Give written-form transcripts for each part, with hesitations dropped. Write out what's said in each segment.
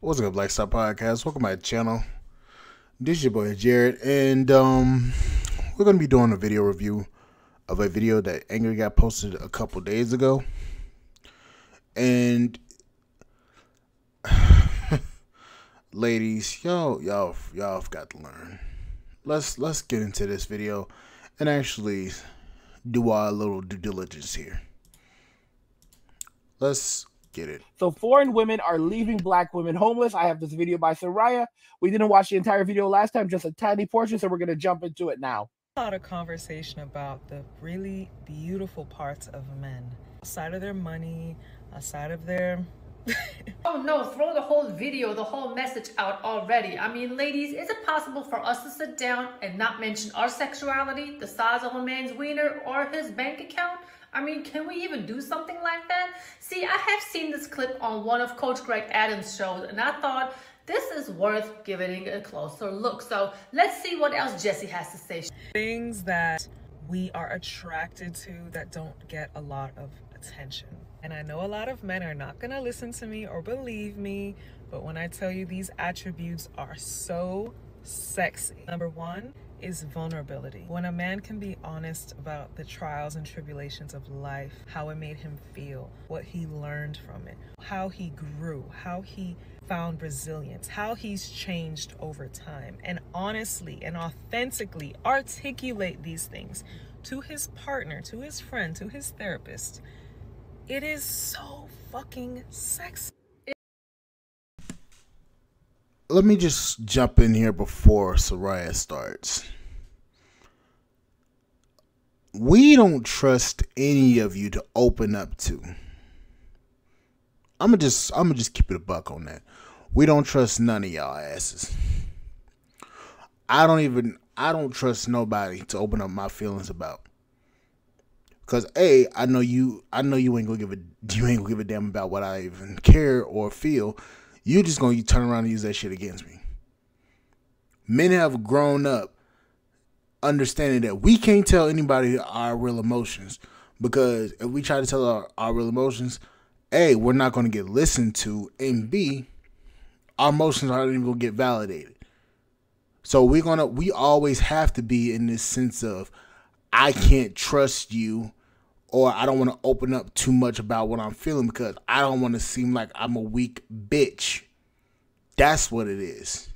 What's up, Lifestyle Podcast? Welcome to my channel. This is your boy Jared, and we're gonna be doing a video review of a video that Angry got posted a couple days ago. And ladies, y'all got to learn. Let's get into this video and actually do our little due diligence here. Let's get it. So foreign women are leaving black women homeless. I have this video by Soraya. We didn't watch the entire video last time, just a tiny portion, so we're going to jump into it now. A lot of conversation about the really beautiful parts of men. Aside of their money, aside of their... Oh no, throw the whole video, the whole message out already. I mean, ladies, is it possible for us to sit down and not mention our sexuality, the size of a man's wiener, or his bank account? I mean, can we even do something like that? See, I have seen this clip on one of Coach Greg Adams' shows, and I thought this is worth giving a closer look. So let's see what else Jessie has to say. Things that we are attracted to that don't get a lot of attention. And I know a lot of men are not gonna listen to me or believe me, but when I tell you these attributes are so sexy. Number one is vulnerability. When a man can be honest about the trials and tribulations of life, how it made him feel, what he learned from it, how he grew, how he found resilience, how he's changed over time, and honestly and authentically articulate these things to his partner, to his friend, to his therapist, it is so fucking sexy. Let me just jump in here before Soraya starts. We don't trust any of you to open up to. I'm gonna just keep it a buck on that. We don't trust none of y'all asses. I don't trust nobody to open up my feelings about. Cause I know you ain't gonna give a damn about what I even care or feel. You just gonna turn around and use that shit against me. Men have grown up understanding that we can't tell anybody our real emotions, because if we try to tell our real emotions, A, we're not gonna get listened to, and B, our emotions aren't even gonna get validated. So we always have to be in this sense of, I can't trust you, or I don't want to open up too much about what I'm feeling because I don't want to seem like I'm a weak bitch. That's what it is.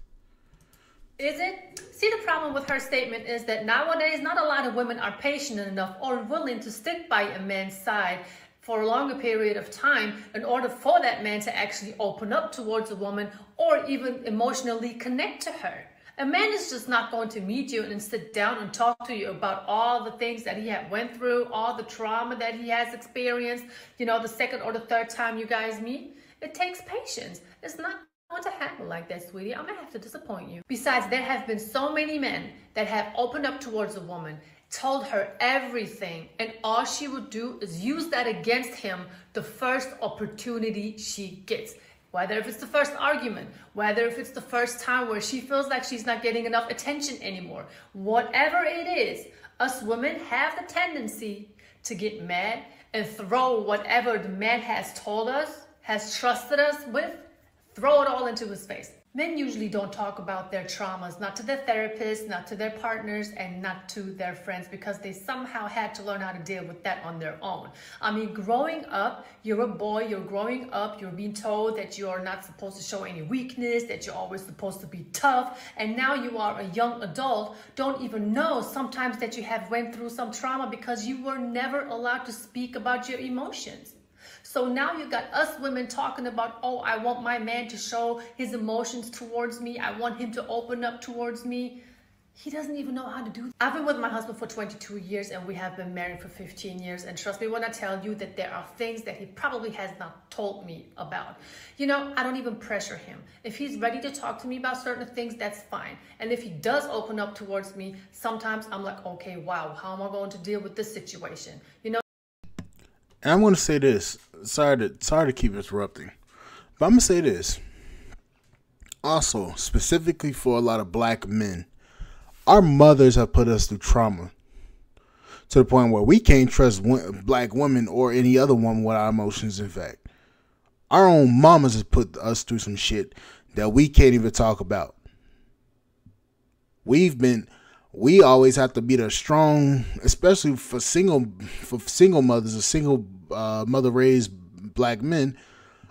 Is it? See, the problem with her statement is that nowadays not a lot of women are patient enough or willing to stick by a man's side for a longer period of time in order for that man to actually open up towards a woman or even emotionally connect to her. A man is just not going to meet you and sit down and talk to you about all the things that he had went through, all the trauma that he has experienced, you know, the second or the third time you guys meet. It takes patience. It's not going to happen like that, sweetie. I'm gonna have to disappoint you. Besides, there have been so many men that have opened up towards a woman, told her everything, and all she would do is use that against him the first opportunity she gets. Whether if it's the first argument, whether if it's the first time where she feels like she's not getting enough attention anymore, whatever it is, us women have the tendency to get mad and throw whatever the man has told us, has trusted us with, throw it all into his face. Men usually don't talk about their traumas, not to their therapists, not to their partners, and not to their friends, because they somehow had to learn how to deal with that on their own. I mean, growing up, you're a boy, you're growing up, you're being told that you're not supposed to show any weakness, that you're always supposed to be tough, and now you are a young adult, don't even know sometimes that you have went through some trauma because you were never allowed to speak about your emotions. So now you got us women talking about, oh, I want my man to show his emotions towards me. I want him to open up towards me. He doesn't even know how to do that. I've been with my husband for 22 years and we have been married for 15 years. And trust me when I tell you that there are things that he probably has not told me about. You know, I don't even pressure him. If he's ready to talk to me about certain things, that's fine. And if he does open up towards me, sometimes I'm like, okay, wow, how am I going to deal with this situation? You know? And I'm going to say this. Sorry to keep interrupting, but I'm going to say this. Also, specifically for a lot of black men, our mothers have put us through trauma to the point where we can't trust black women or any other woman with our emotions. In fact, our own mamas has put us through some shit that we can't even talk about. We always have to be the strong, especially for single mothers or single mother raised black men.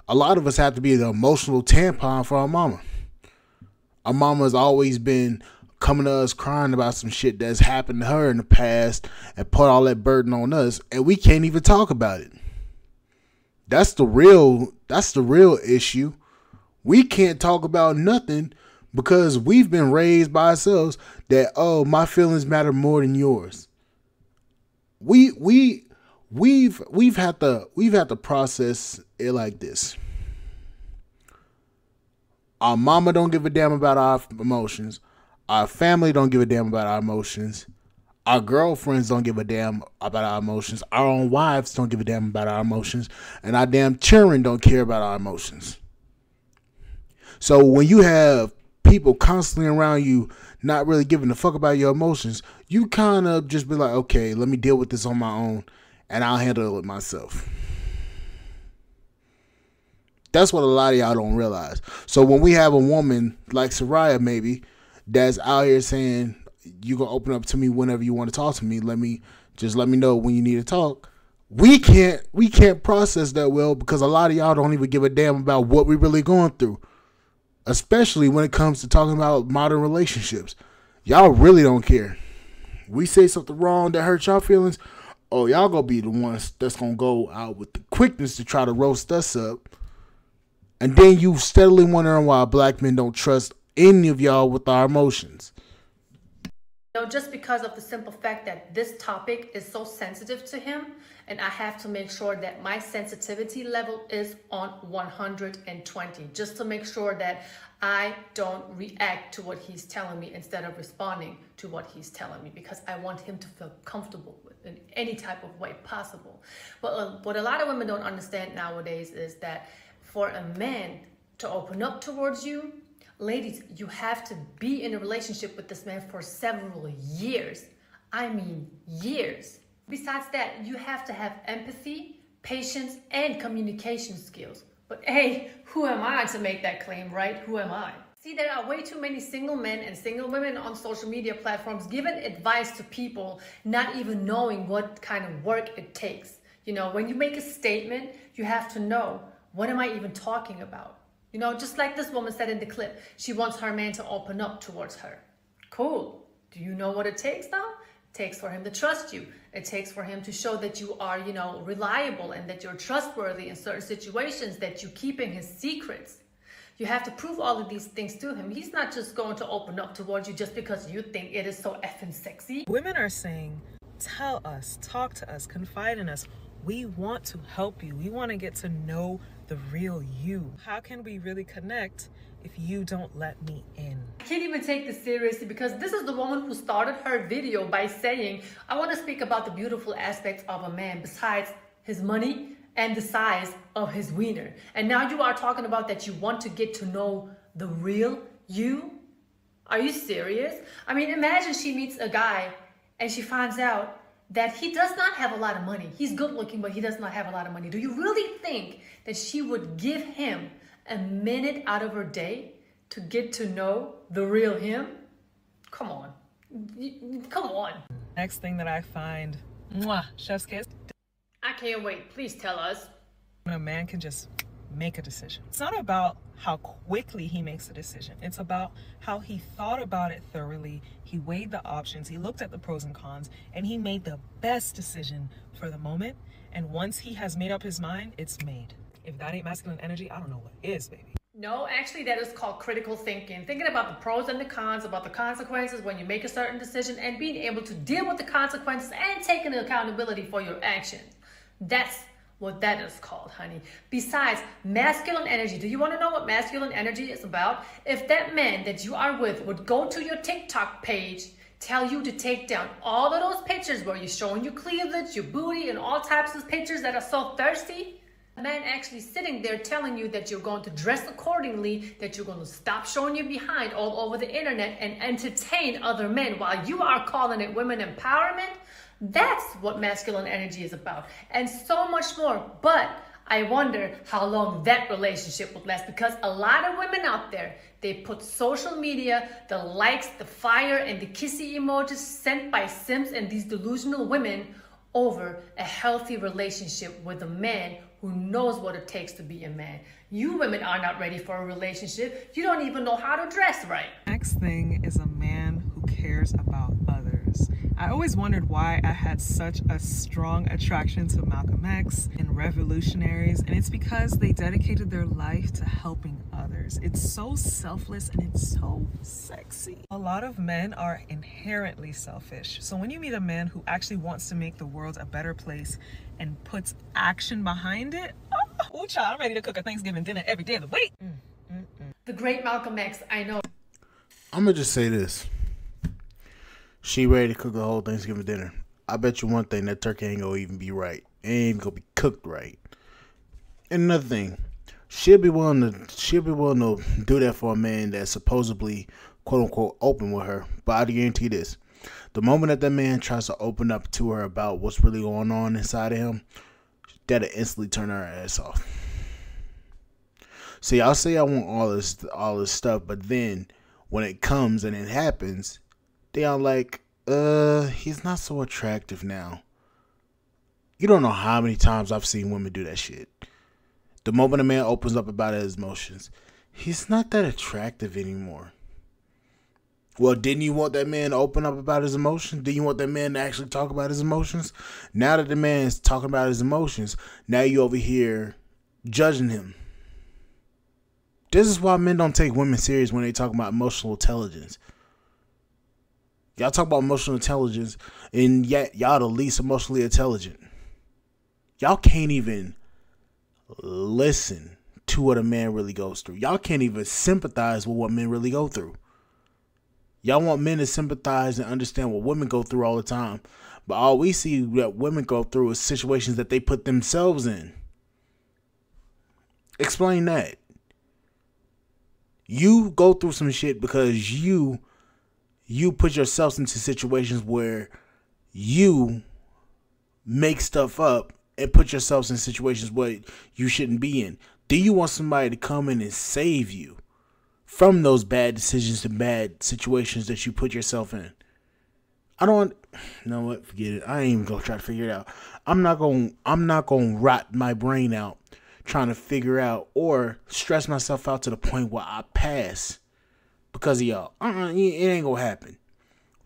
A lot of us have to be the emotional tampon for our mama. Our mama has always been coming to us crying about some shit that's happened to her in the past and put all that burden on us, and we can't even talk about it. That's the real issue. We can't talk about nothing because we've been raised by ourselves that, oh, my feelings matter more than yours. We've had to process it like this. Our mama don't give a damn about our emotions. Our family don't give a damn about our emotions. Our girlfriends don't give a damn about our emotions. Our own wives don't give a damn about our emotions. And our damn children don't care about our emotions. So when you have people constantly around you not really giving a fuck about your emotions, you kind of just be like, okay, let me deal with this on my own and I'll handle it myself. That's what a lot of y'all don't realize. So when we have a woman like Soraya maybe that's out here saying, you gonna open up to me whenever you want to talk to me, let me know when you need to talk. We can't process that well because a lot of y'all don't even give a damn about what we're really going through. Especially when it comes to talking about modern relationships. Y'all really don't care. We say something wrong that hurts y'all feelings, oh, y'all gonna be the ones that's gonna go out with the quickness to try to roast us up. And then you steadily wondering why black men don't trust any of y'all with our emotions. Just because of the simple fact that this topic is so sensitive to him, and I have to make sure that my sensitivity level is on 120, just to make sure that I don't react to what he's telling me instead of responding to what he's telling me, because I want him to feel comfortable with in any type of way possible. But what a lot of women don't understand nowadays is that for a man to open up towards you, ladies, you have to be in a relationship with this man for several years. I mean, years. Besides that, you have to have empathy, patience, and communication skills. But hey, who am I to make that claim, right? Who am I? See, there are way too many single men and single women on social media platforms giving advice to people, not even knowing what kind of work it takes. You know, when you make a statement, you have to know, what am I even talking about? You know, just like this woman said in the clip, she wants her man to open up towards her. Cool. Do you know what it takes though? It takes for him to trust you. It takes for him to show that you are, you know, reliable and that you're trustworthy in certain situations, that you're keeping his secrets. You have to prove all of these things to him. He's not just going to open up towards you just because you think it is so effing sexy. Women are saying, tell us, talk to us, confide in us. We want to help you. We want to get to know the real you. How can we really connect if you don't let me in? I can't even take this seriously because this is the woman who started her video by saying, I want to speak about the beautiful aspects of a man besides his money and the size of his wiener. And now you are talking about that you want to get to know the real you? Are you serious? I mean, imagine she meets a guy and she finds out that he does not have a lot of money. He's good looking, but he does not have a lot of money. Do you really think that she would give him a minute out of her day to get to know the real him? Come on. Come on. Next thing that I find, chef's kiss. I can't wait. Please tell us. When a man can just make a decision. It's not about how quickly he makes a decision. It's about how he thought about it thoroughly. He weighed the options. He looked at the pros and cons, and he made the best decision for the moment. And once he has made up his mind, it's made. If that ain't masculine energy, I don't know what is, baby. No, actually that is called critical thinking. Thinking about the pros and the cons, about the consequences when you make a certain decision, and being able to deal with the consequences and taking accountability for your actions. That's what that is called, honey. Besides, masculine energy. Do you want to know what masculine energy is about? If that man that you are with would go to your TikTok page, tell you to take down all of those pictures where you're showing your cleavage, your booty, and all types of pictures that are so thirsty, a man actually sitting there telling you that you're going to dress accordingly, that you're going to stop showing your behind all over the internet and entertain other men while you are calling it women empowerment. That's what masculine energy is about, and so much more. But I wonder how long that relationship would last, because a lot of women out there, they put social media, the likes, the fire, and the kissy emojis sent by simps and these delusional women over a healthy relationship with a man who knows what it takes to be a man. You women are not ready for a relationship. You don't even know how to dress right. Next thing is a man who cares about others. I always wondered why I had such a strong attraction to Malcolm X and revolutionaries, and it's because they dedicated their life to helping others. It's so selfless and it's so sexy. A lot of men are inherently selfish. So when you meet a man who actually wants to make the world a better place and puts action behind it, oh child, I'm ready to cook a Thanksgiving dinner every day of the week. The great Malcolm X, I know. I'm gonna just say this. She ready to cook a whole Thanksgiving dinner. I bet you one thing, that turkey ain't gonna even be right. It ain't even gonna be cooked right. And another thing, she'll be willing to do that for a man that's supposedly quote unquote open with her. But I guarantee this. The moment that man tries to open up to her about what's really going on inside of him, that'll instantly turn her ass off. See, I'll say I want all this stuff, but then when it comes and it happens, they are like, he's not so attractive now. You don't know how many times I've seen women do that shit. The moment a man opens up about his emotions, he's not that attractive anymore. Well, didn't you want that man to open up about his emotions? Didn't you want that man to actually talk about his emotions? Now that the man is talking about his emotions, now you over here judging him. This is why men don't take women serious when they talk about emotional intelligence. Y'all talk about emotional intelligence, and yet y'all the least emotionally intelligent. Y'all can't even listen to what a man really goes through. Y'all can't even sympathize with what men really go through. Y'all want men to sympathize and understand what women go through all the time. But all we see that women go through is situations that they put themselves in. Explain that. You go through some shit because you put yourself into situations where you make stuff up and put yourselves in situations where you shouldn't be in. Do you want somebody to come in and save you from those bad decisions and bad situations that you put yourself in? You know what? Forget it. I ain't even gonna try to figure it out. I'm not gonna rot my brain out trying to figure out or stress myself out to the point where I pass because of y'all. It ain't gonna happen.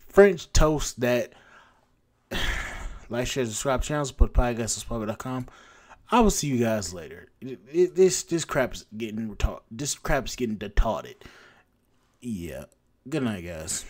French toast that. Like, share, subscribe channel, support podcast.com. I will see you guys later. This crap's getting retarded. This crap's getting retarded. Yeah. Good night, guys.